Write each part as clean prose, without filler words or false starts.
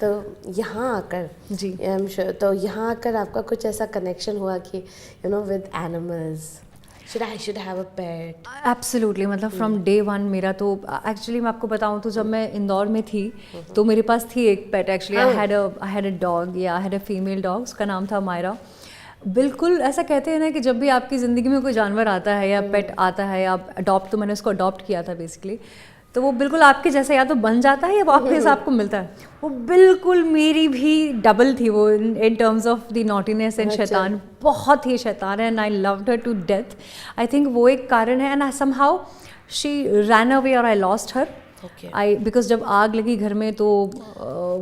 तो यहाँ आकर जी आई एम श्योर, तो यहाँ आकर आपका कुछ ऐसा कनेक्शन हुआ कि with animals, I should have a pet? Absolutely, मतलब फ्रॉम डे वन मेरा तो एक्चुअली मैं आपको बताऊं तो जब मैं इंदौर में थी तो मेरे पास थी एक pet actually. I had a dog, या I had a female dog, उसका नाम था मायरा। बिल्कुल ऐसा कहते हैं ना कि जब भी आपकी ज़िंदगी में कोई जानवर आता है या पेट आता है या अडॉप्ट, तो मैंने उसको अडॉप्ट किया था बेसिकली, तो वो बिल्कुल आपके जैसा या तो बन जाता है या वो आपके हिसाब को मिलता है। वो बिल्कुल मेरी भी डबल थी वो in terms of the naughtiness and शैतान, बहुत ही शैतान है, and I loved her to death. I think वो एक कारण है, and I somehow she ran away और आई लॉस्ट हर। बिकॉज जब आग लगी घर में तो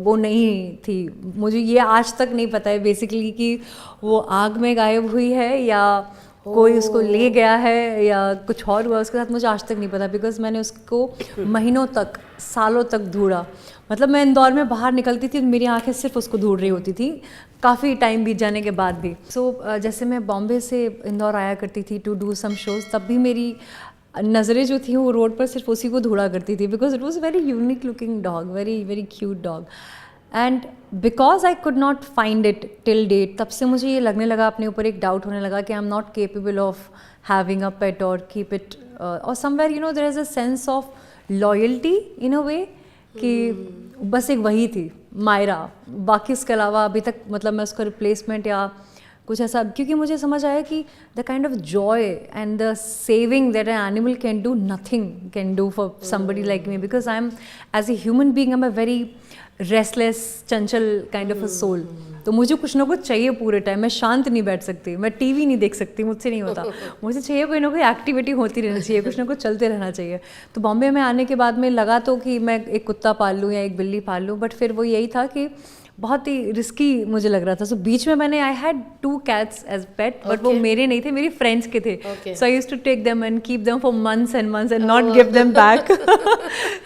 वो नहीं थी। मुझे ये आज तक नहीं पता है बेसिकली कि वो आग में गायब हुई है या कोई उसको ले गया है या कुछ और हुआ उसके साथ, मुझे आज तक नहीं पता। बिकॉज मैंने उसको महीनों तक, सालों तक ढूंढा। मतलब मैं इंदौर में बाहर निकलती थी, मेरी आंखें सिर्फ उसको ढूंढ रही होती थी, काफ़ी टाइम बीत जाने के बाद भी। जैसे मैं बॉम्बे से इंदौर आया करती थी टू डू सम शोज़, तब भी मेरी नज़रें जो थी वो रोड पर सिर्फ उसी को ढूंढा करती थी, because it was very unique looking dog, very very cute dog. And because I could not find it till date, तब से मुझे ये लगने लगा, अपने ऊपर एक डाउट होने लगा कि I am not capable of having a pet और कीप इट, और somewhere there is a sense of loyalty in a way कि बस एक वही थी मायरा, बाकी इसके अलावा अभी तक मतलब मैं उसका रिप्लेसमेंट या कुछ ऐसा, क्योंकि मुझे समझ आया कि the kind of joy and the saving that an animal can do, nothing can do for somebody like me, because I am as a human being, I am a very restless, चंचल kind of a soul. तो मुझे कुछ ना कुछ चाहिए पूरे time, मैं शांत नहीं बैठ सकती, मैं टीवी नहीं देख सकती, मुझसे नहीं होता। मुझे चाहिए कोई ना कोई एक्टिविटी होती रहना चाहिए, कुछ ना कुछ चलते रहना चाहिए। तो बॉम्बे में आने के बाद में लगा तो कि मैं एक कुत्ता पाल लूँ या एक बिल्ली पाल लूँ, बट फिर वो यही था कि बहुत ही रिस्की मुझे लग रहा था। सो बीच में मैंने I had 2 cats as pet, but वो मेरे नहीं थे, मेरी फ्रेंड्स के थे। So I used to take them and keep them for months and months and not give them back.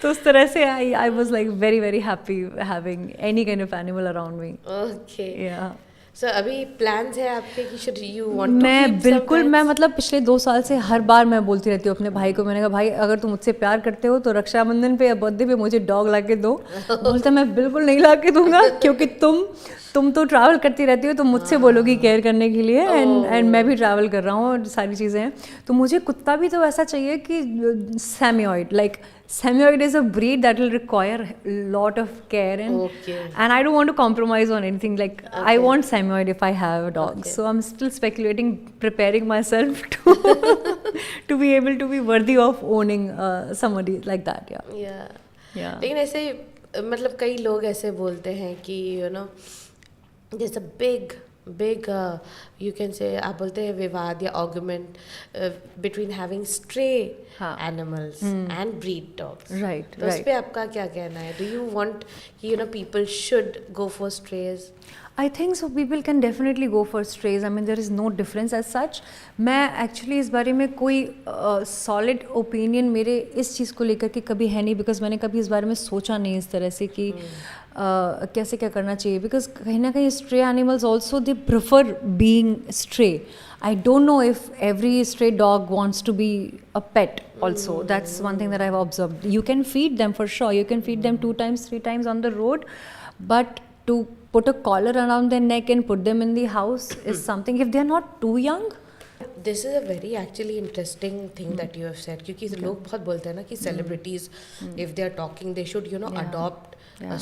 तो उस तरह से I was like very very happy having any kind of animal around me. Okay, yeah so अभी plans है आपके कि should you want to मैं keep बिल्कुल, मैं मतलब पिछले 2 साल से हर बार मैं बोलती रहती हूँ अपने भाई को, मैंने कहा भाई अगर तुम मुझसे प्यार करते हो तो रक्षाबंधन पे या बर्थडे पे मुझे डॉग ला के दो। बोलता मैं बिल्कुल नहीं ला के दूंगा, क्योंकि तुम तो ट्रैवल करती रहती हो, तुम मुझसे बोलोगी केयर करने के लिए, एंड मैं भी ट्रैवल कर रहा हूँ और सारी चीज़ें हैं। तो मुझे कुत्ता भी तो ऐसा चाहिए कि सेमियोइड, like सेमियोइड is a breed that will require a lot of care, and I don't want to compromise on anything. Like I want semioid if I have a dog. So I'm still speculating, preparing myself to to be able to be worthy of owning somebody like that. Yeah. लेकिन ऐसे मतलब कई लोग ऐसे बोलते हैं कि there's a big you can say, आप बोलते हैं विवाद या argument between having stray animals and breed dogs, right. तो उस पे आपका क्या कहना है? डू यू वांट कि people should go for esterase? I think so. People can definitely go for strays. I mean, there is no difference as such. मैं actually इस बारे में कोई सॉलिड ओपिनियन मेरे इस चीज़ को लेकर के कभी है नहीं, बिकॉज मैंने कभी इस बारे में सोचा नहीं इस तरह से कि कैसे क्या करना चाहिए। बिकॉज कहीं ना कहीं stray animals also they prefer being stray. I don't know if every stray dog wants to be a pet also. That's one thing that I've observed. You can feed them for sure. You can feed them 2 times, 3 times on the road, but to put a collar around their neck and put them in the house is something, if they're not too young. This is a very actually interesting thing that you have said, क्योंकि लोग बहुत बोलते हैं ना कि celebrities if they are talking they should adopt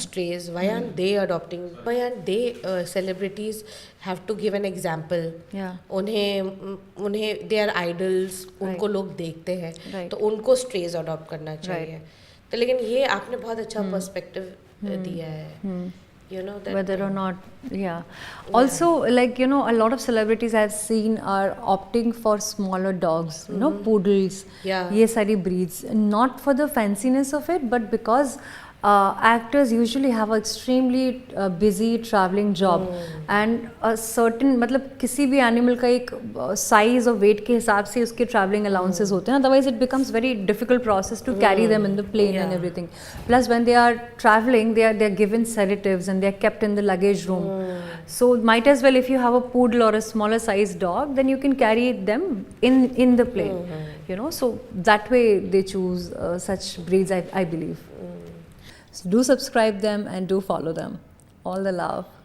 strays. Why aren't they adopting? Why aren't they celebrities have to give an example? उन्हें they are idols, उनको लोग देखते हैं, तो उनको strays adopt करना चाहिए। तो लेकिन ये आपने बहुत अच्छा perspective दिया है, that whether or not, also like a lot of celebrities I've seen are opting for smaller dogs, poodles, ये सारी breeds, not for the fanciness of it, but because actors usually have an extremely busy traveling job, and a certain मतलब किसी भी animal का एक size और weight के हिसाब से उसके traveling allowances होते हैं, otherwise it becomes very difficult process to carry them in the plane and everything. Plus when they are traveling they are given sedatives and they are kept in the luggage room. So might as well, if you have a poodle or a smaller size dog, then you can carry them in the plane, so that way they choose such breeds, I believe. So do subscribe them and do follow them. All the love.